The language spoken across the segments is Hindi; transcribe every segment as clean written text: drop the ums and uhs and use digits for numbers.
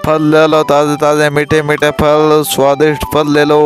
फल ले लो, ताजे ताजे मीठे मीठे फल, स्वादिष्ट फल ले लो।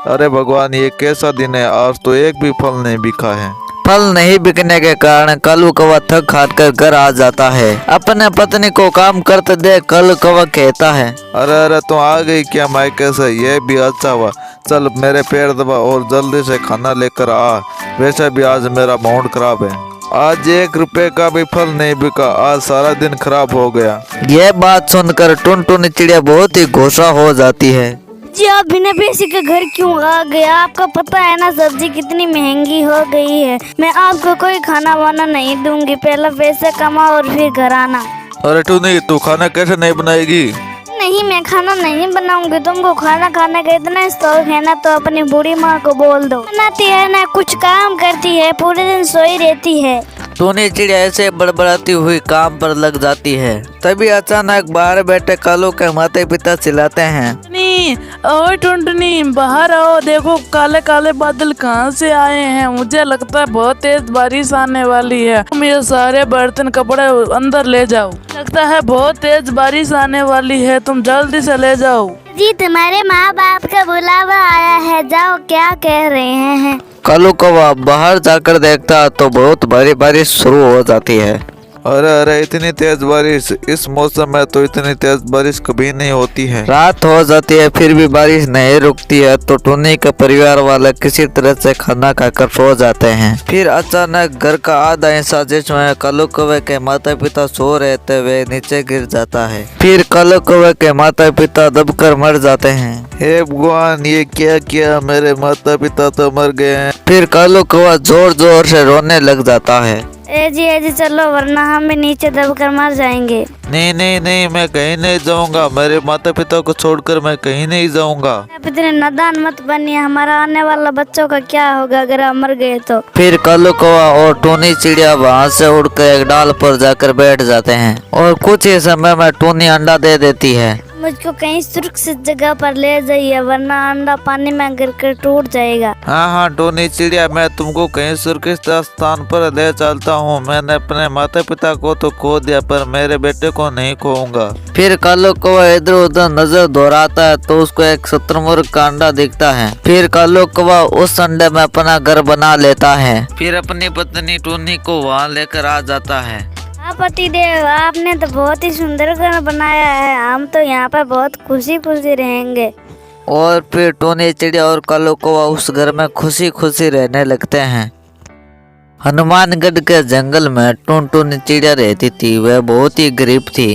अरे भगवान, ये कैसा दिन है, आज तो एक भी फल नहीं बिका है। फल नहीं बिकने के कारण कालू कौवा थक हार कर घर आ जाता है। अपने पत्नी को काम करते देख कालू कौवा कहता है, अरे अरे, तो आ गई क्या मायके से? ये भी अच्छा हुआ। चल मेरे पैर दबा और जल्दी से खाना लेकर आ। वैसे भी आज मेरा मूड खराब है। आज 1 रुपए का भी फल नहीं बिका, आज सारा दिन खराब हो गया। यह बात सुनकर टुनटुनी चिड़िया बहुत ही गुस्सा हो जाती है। जी आप बिना पैसे के घर क्यों आ गया? आपका पता है ना सब्जी कितनी महंगी हो गई है। मैं आपको कोई खाना वाना नहीं दूंगी, पहले पैसे कमाओ और फिर घर आना। अरे टूनी, तू खाना कैसे नहीं बनाएगी? नहीं, मैं खाना नहीं बनाऊंगी। तुमको खाना खाने का इतना शौक है ना तो अपनी बूढ़ी माँ को बोल दो। बनाती है ना, कुछ काम करती है, पूरे दिन सोई रहती है। टुनी चिड़िया ऐसे बड़बड़ाती हुई काम पर लग जाती है। तभी अचानक बाहर बैठे कालू के माता पिता चिल्लाते हैं, ओए टुनटुनी, बाहर आओ, देखो काले काले बादल कहाँ से आए हैं। मुझे लगता है बहुत तेज बारिश आने वाली है। तुम ये सारे बर्तन कपड़े अंदर ले जाओ, लगता है बहुत तेज बारिश आने वाली है, तुम जल्दी से ले जाओ। जी तुम्हारे माँ बाप का बुलावा आया है, जाओ क्या कह रहे हैं। कालू कौवा बाहर जाकर देखता तो बहुत भारी बारिश शुरू हो जाती है। अरे अरे, इतनी तेज बारिश! इस मौसम में तो इतनी तेज बारिश कभी नहीं होती है। रात हो जाती है फिर भी बारिश नहीं रुकती है। तो टुनी के परिवार वाले किसी तरह से खाना खाकर सो जाते हैं। फिर अचानक घर का आधा हिस्सा जिसमें कालू कौवे के माता पिता सो रहे थे वे नीचे गिर जाता है। फिर कालू कौवे के माता पिता दबकर मर जाते हैं। हे भगवान, ये क्या किया? मेरे माता पिता तो मर गए हैं। फिर कालू कौवा जोर जोर से रोने लग जाता है। ए जी चलो, वरना हम भी नीचे दबकर मर जाएंगे। नहीं नहीं नहीं, मैं कहीं नहीं जाऊंगा। मेरे माता पिता को छोड़कर मैं कहीं नहीं जाऊंगा। आप इतने नादान मत बनिए, हमारा आने वाला बच्चों का क्या होगा अगर हम मर गए तो। फिर कालू कौवा और टुनी चिड़िया वहाँ से उड़कर एक डाल पर जाकर बैठ जाते हैं और कुछ ही समय में टुनी अंडा दे देती है। मुझको कहीं सुरक्षित जगह पर ले जाइए, वरना अंडा पानी में गिर कर टूट जाएगा। हाँ हाँ टोनी चिड़िया, मैं तुमको कहीं सुरक्षित स्थान पर ले चलता हूँ। मैंने अपने माता पिता को तो खो दिया, पर मेरे बेटे को नहीं खोऊंगा। फिर कालू कौवा इधर उधर नजर दौड़ाता है तो उसको एक शुतुरमुर्ग का अंडा दिखता है। फिर कालू कौवा उस अंडे में अपना घर बना लेता है। फिर अपनी पत्नी टुनी को वहाँ लेकर आ जाता है। पति देव, आपने तो बहुत ही सुंदर घर बनाया है, हम तो यहाँ पर बहुत खुशी खुशी रहेंगे। और फिर टुनी चिड़िया और कालू कौवा उस घर में खुशी खुशी रहने लगते हैं। हनुमानगढ़ के जंगल में टुनटुनी चिड़िया रहती थी। वह बहुत ही गरीब थी।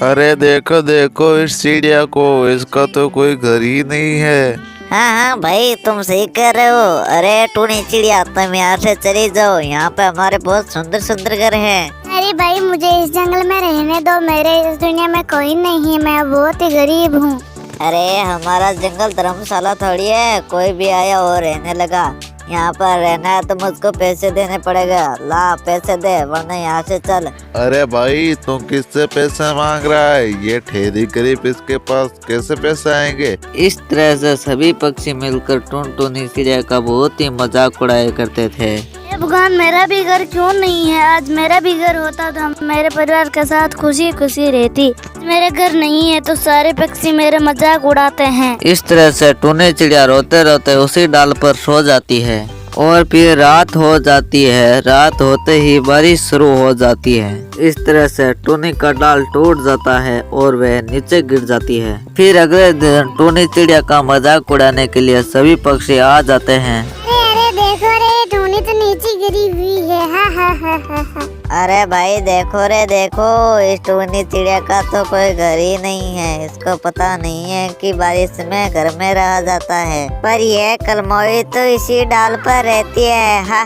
अरे देखो देखो इस चिड़िया को, इसका तो कोई घर ही नहीं है। हाँ भाई, तुम सही कह रहे हो। अरे टुनी चिड़िया, तुम यहाँ से चली जाओ, यहाँ पे हमारे बहुत सुंदर सुंदर घर हैं। अरे भाई, मुझे इस जंगल में रहने दो, मेरे इस दुनिया में कोई नहीं है, मैं बहुत ही गरीब हूँ। अरे हमारा जंगल धर्मशाला थोड़ी है, कोई भी आया और रहने लगा। यहाँ पर रहना है तो मुझको पैसे देने पड़ेगा। ला पैसे दे, वरना यहाँ से चल। अरे भाई, तुम किससे पैसे मांग रहा है? ये ठेरी गरीब, इसके पास कैसे पैसे आएंगे? इस तरह से सभी पक्षी मिलकर टुनटुनी चिड़िया का बहुत ही मजाक उड़ाया करते थे। भगवान, मेरा भी घर क्यों नहीं है? आज मेरा भी घर होता तो हम मेरे परिवार के साथ खुशी खुशी रहती। मेरे घर नहीं है तो सारे पक्षी मेरे मजाक उड़ाते हैं। इस तरह से टुनी चिड़िया रोते रोते उसी डाल पर सो जाती है। और फिर रात हो जाती है। रात होते ही बारिश शुरू हो जाती है। इस तरह से टुनी का डाल टूट जाता है और वह नीचे गिर जाती है। फिर अगले दिन टुनी चिड़िया का मजाक उड़ाने के लिए सभी पक्षी आ जाते हैं। अरे देखो रे, टुनी तो नीचे गिरी हुई है। हा। अरे भाई देखो रे देखो, इस टुनी चिड़िया का तो कोई घर ही नहीं है। इसको पता नहीं है कि बारिश में घर में रहा जाता है, पर यह कलमोई तो इसी डाल पर रहती है। हा।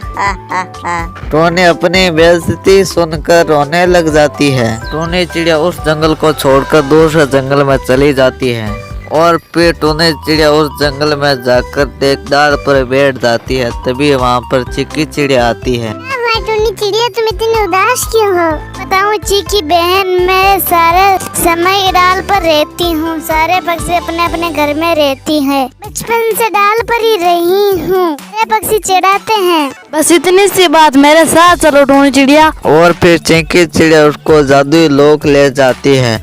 टुनी अपनी बेइज्जती सुनकर रोने लग जाती है। टुनी चिड़िया उस जंगल को छोड़कर दूसरे जंगल में चली जाती है। और फिर टुनी चिड़िया उस जंगल में जाकर एक डाल पर बैठ जाती है। तभी वहाँ पर चिक्की चिड़िया आती है। टुनी चिड़िया, तुम इतनी उदास क्यों हो? बताऊँ चिकी बहन, मैं सारे समय डाल पर रहती हूँ। सारे पक्षी अपने अपने घर में रहती हैं। बचपन से डाल पर ही रही हूँ। ये पक्षी चिढ़ाते हैं। बस इतनी सी बात, मेरे साथ चलो टुनी चिड़िया। और फिर चिंकी चिड़िया उसको जादुई लोक ले जाती है।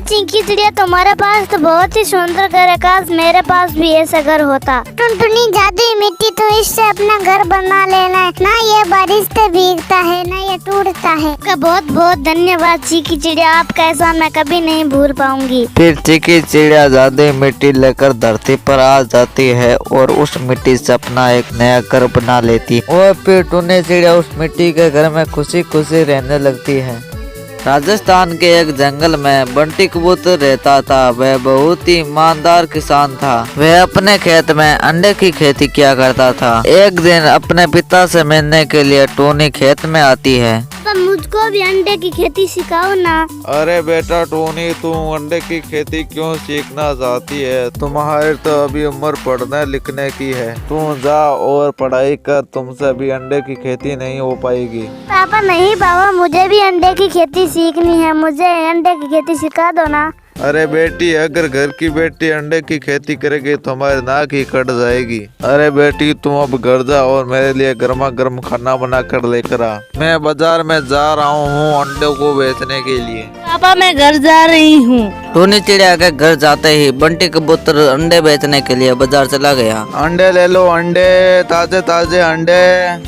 चिंकी चिड़िया, तुम्हारे पास तो बहुत ही सुंदर घर है, काश मेरे पास भी ऐसा घर होता। टुनटुनी, जादुई मिट्टी तो इससे अपना घर बना लेना है, ना ये बारिश से भीगता है ना ये टूटता है। आपका बहुत बहुत धन्यवाद चिंकी चिड़िया, आपका एहसान मैं कभी नहीं भूल पाऊंगी। फिर चिकी चिड़िया जादुई मिट्टी लेकर धरती पर आ जाती है और उस मिट्टी से अपना एक नया घर बना लेती है। और फिर टुनी चिड़िया उस मिट्टी के घर में खुशी खुशी रहने लगती है। राजस्थान के एक जंगल में बंटी कबूतर रहता था। वह बहुत ही ईमानदार किसान था। वह अपने खेत में अंडे की खेती किया करता था। एक दिन अपने पिता से मिलने के लिए टोनी खेत में आती है। पापा, मुझको भी अंडे की खेती सिखाओ ना। अरे बेटा टोनी, तू अंडे की खेती क्यों सीखना चाहती है? तुम्हारी तो अभी उम्र पढ़ने लिखने की है। तू जा और पढ़ाई कर, तुमसे अभी अंडे की खेती नहीं हो पाएगी। पापा नहीं पापा, मुझे भी अंडे की खेती सीखनी है, मुझे अंडे की खेती सिखा दो ना। अरे बेटी, अगर घर की बेटी अंडे की खेती करेगी तो हमारी नाक ही कट जाएगी। अरे बेटी, तुम अब घर जा और मेरे लिए गर्मा गर्म खाना बना कर लेकर आ। मैं बाजार में जा रहा हूँ अंडे को बेचने के लिए। पापा मैं घर जा रही हूँ। टोनी चिड़िया के घर जाते ही बंटी कबूतर अंडे बेचने के लिए बाजार चला गया। अंडे ले लो, अंडे ताजे ताजे अंडे,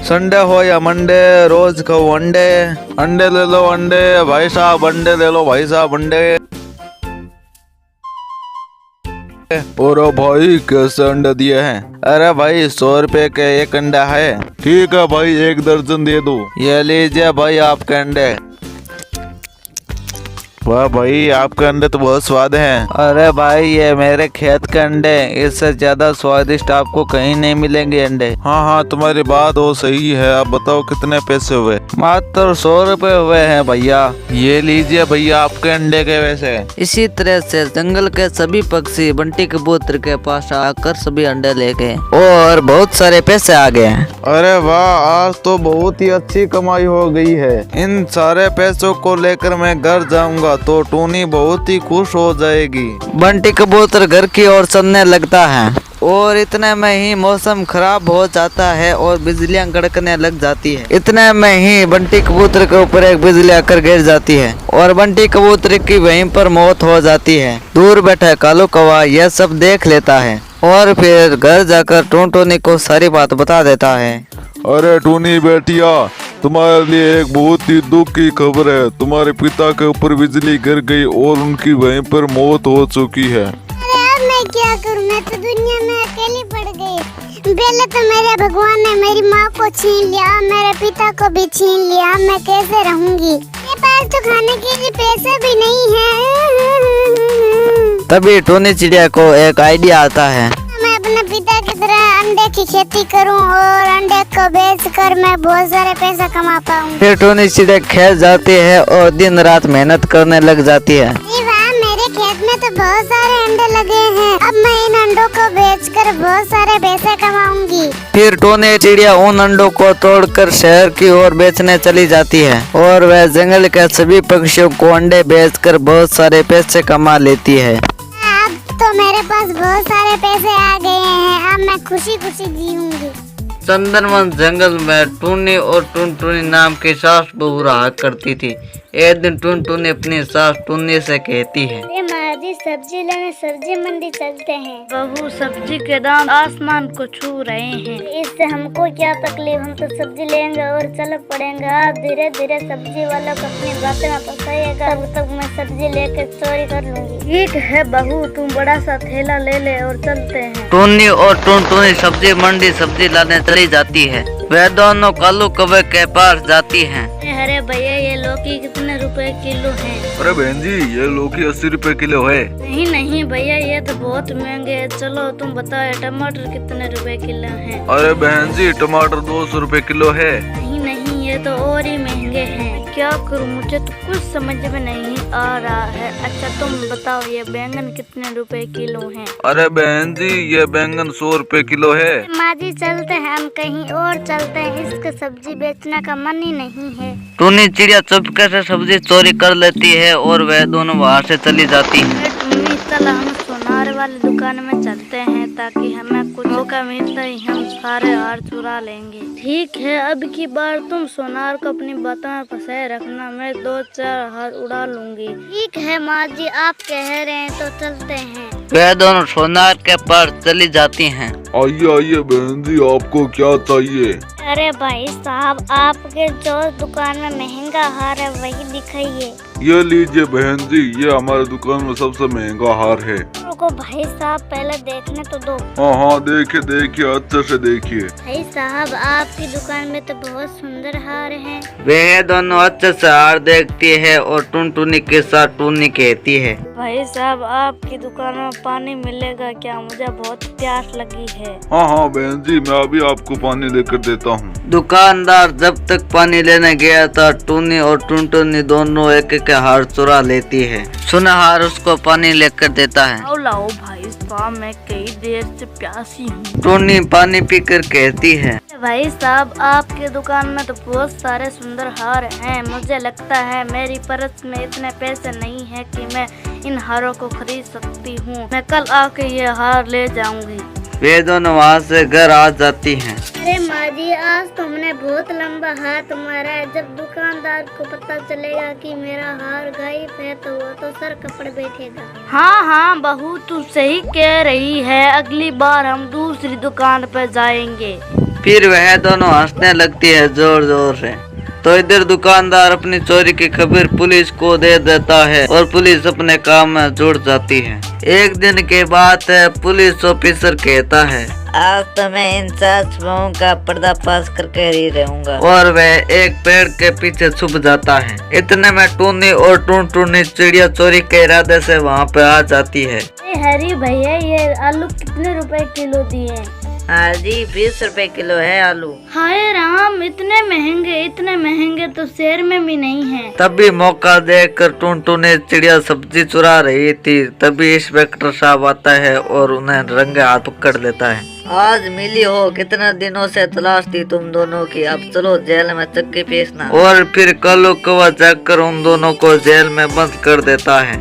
संडे हो या मंडे रोज खाओ अंडे। अंडे ले लो अंडे भाई साहब, अंडे ले लो भाई साहब अंडे। और भाई कैसे अंडे दिए हैं? अरे भाई 100 रुपए का एक अंडा है। ठीक है भाई, 1 दर्जन दे दो। ये लीजिए भाई आपके अंडे। वाह भाई, आपके अंडे तो बहुत स्वाद हैं। अरे भाई, ये मेरे खेत के अंडे, इससे ज्यादा स्वादिष्ट आपको कहीं नहीं मिलेंगे अंडे। हाँ हाँ, तुम्हारी बात वो सही है। आप बताओ कितने पैसे हुए? मात्र 100 रुपए हुए हैं भैया। ये लीजिए भैया आपके अंडे के वैसे। इसी तरह से जंगल के सभी पक्षी बंटी कबूतर के पास आकर सभी अंडे ले गए और बहुत सारे पैसे आ गए। अरे वाह, आज तो बहुत ही अच्छी कमाई हो गई है। इन सारे पैसों को लेकर मैं घर जाऊंगा तो टोनी बहुत ही खुश हो जाएगी। बंटी कबूतर घर की ओर चलने लगता है और इतने में ही मौसम खराब हो जाता है और बिजलियां कड़कने लग जाती है। इतने में ही बंटी कबूतर के ऊपर एक बिजली आकर गिर जाती है और बंटी कबूतर की वहीं पर मौत हो जाती है। दूर बैठा कालू कौवा यह सब देख लेता है और फिर घर जाकर टोनी को सारी बात बता देता है। अरे टोनी बेटिया, तुम्हारे लिए एक बहुत ही दुख की खबर है। तुम्हारे पिता के ऊपर बिजली गिर गई और उनकी वहीं पर मौत हो चुकी है। अरे अब मैं क्या करूँ, मैं तो दुनिया में अकेली पड़ गई। पहले तो मेरे भगवान ने मेरी माँ को छीन लिया, मेरे पिता को भी छीन लिया, मैं कैसे रहूँगी? मेरे पास तो खाने के लिए पैसे भी नहीं है। तभी टोनी चिड़िया को एक आइडिया आता है। मैं अपने पिता की तरह अंडे की खेती करूं और अंडे को बेचकर मैं बहुत सारे पैसा कमा पाऊं। फिर टोनी चिड़िया खेत जाती है और दिन रात मेहनत करने लग जाती है। वाह, मेरे खेत में तो बहुत सारे अंडे लगे हैं। अब मैं इन अंडों को बेचकर बहुत सारे पैसे कमाऊंगी। फिर टोनी चिड़िया उन अंडों को तोड़कर शहर की ओर बेचने चली जाती है और वह जंगल के सभी पक्षियों को अंडे बेचकर बहुत सारे पैसे कमा लेती है। अब तो मेरे पास बहुत सारे पैसे आ गए हैं, अब मैं खुशी खुशी जीऊंगी। चंदनवन जंगल में टूनी और टुनटुनी नाम की सास बहू रहा करती थी। एक दिन टुनटुनी अपनी सास टुन्नी से कहती है, माँ जी सब्जी लेने सब्जी मंडी चलते हैं। बहू सब्जी के दाम आसमान को छू रहे हैं। इससे हमको क्या तकलीफ, हम तो सब्जी लेंगे और चल पड़ेंगे। आप धीरे धीरे सब्जी वालों को अपनी बातें में फंसाइएगा, तब तक मैं सब्जी लेकर चोरी कर लूंगी। ठीक है बहू, तुम बड़ा सा थैला ले ले और चलते हैं। टुन्नी और टुनटुनी सब्जी मंडी सब्जी लाने चली जाती है। वह दोनों कालू कौवे के पास जाती हैं। अरे भैया, ये लौकी कितने रुपए किलो है? अरे बहन जी, ये लौकी 80 रुपए किलो है। नहीं नहीं भैया, ये तो बहुत महंगे है। चलो तुम बताओ टमाटर कितने रुपए किलो हैं? अरे बहन जी, टमाटर 200 रुपए किलो है। नहीं नहीं, ये तो और ही महंगे हैं। क्या करूं, मुझे तो कुछ समझ में नहीं आ रहा है। अच्छा तुम बताओ, ये बैंगन कितने रुपए किलो हैं? अरे बहन जी, ये बैंगन 100 रुपए किलो है। माँ जी चलते हैं, हम कहीं और चलते हैं, इसका सब्जी बेचने का मन ही नहीं है। टुन्नी चिड़िया चुपके से सब्जी चोरी कर लेती है और वह दोनों वहाँ से चली जाती है। चल हम सुना हार वाली दुकान में चलते हैं ताकि हमें कुछ मौका मिलता ही हम सारे हार चुरा लेंगे। ठीक है, अब की बार तुम सोनार को अपनी बातों में फंसाए रखना, मैं 2-4 हार उड़ा लूंगी। ठीक है माँ जी, आप कह रहे हैं तो चलते हैं। वे दोनों सोनार के पास चली जाती हैं। आइए आइए बहन जी, आपको क्या चाहिए? अरे भाई साहब, आपके जो दुकान में महंगा हार है वही दिखाइए। ये लीजिए बहन जी, ये हमारे दुकान में सबसे महंगा हार है। रुको भाई साहब, पहले देखने तो दो। हाँ हाँ, देखिए देखिए, अच्छे से देखिए। भाई साहब, आपकी दुकान में तो बहुत सुंदर हार हैं। वे दोनों अच्छे से हार देखती है और टुनटुनी के साथ टूनी कहती है, भाई साहब, आपकी दुकान में पानी मिलेगा क्या? मुझे बहुत प्यास लगी है। हाँ हाँ बहन जी, मैं अभी आपको पानी लेकर देता हूँ। दुकानदार जब तक पानी लेने गया था, टूनी और टुनटुनी दोनों एक एक हार चुरा लेती है। सुनहार उसको पानी लेकर देता है। आओ लाओ भाई साहब, मैं कई देर से प्यासी हूँ। टूनी पानी पीकर कहती है, भाई साहब, आपके दुकान में तो बहुत सारे सुंदर हार हैं। मुझे लगता है मेरी पर्स में इतने पैसे नहीं है कि मैं इन हारों को खरीद सकती हूँ। मैं कल आके ये हार ले जाऊंगी। वे दोनों वहाँ से घर आ जाती हैं। अरे माँ जी, आज तुमने बहुत लंबा हाथ मारा है। जब दुकानदार को पता चलेगा कि मेरा हार गायब है तो वो तो सर कपड़ बैठेगा। हाँ हाँ बहू, तू सही कह रही है। अगली बार हम दूसरी दुकान पर जाएंगे। फिर वह दोनों हंसने लगती है जोर जोर से। तो इधर दुकानदार अपनी चोरी की खबर पुलिस को दे देता है और पुलिस अपने काम में जुट जाती है। एक दिन के बाद पुलिस ऑफिसर कहता है, आज तो मैं इन 4 छुपाओं का पर्दाफाश करके ही रहूंगा। और वह एक पेड़ के पीछे छुप जाता है। इतने में टूनी और टुनटुनी चिड़िया चोरी के इरादे से वहाँ पे आ जाती है। हरी भैया, ये आलू कितने रुपए किलो दिए? हाँ जी, 20 रुपए किलो है आलू। हाय राम, इतने महंगे तो शहर में भी नहीं है। तभी मौका देखकर टुनटुनी चिड़िया सब्जी चुरा रही थी। तभी इंस्पेक्टर साहब आता है और उन्हें रंगे हाथ पकड़ लेता है। आज मिली हो, कितने दिनों से तलाश थी तुम दोनों की। अब चलो जेल में चक्की पीसना। और फिर कलो कवा जाकर उन दोनों को जेल में बंद कर देता है।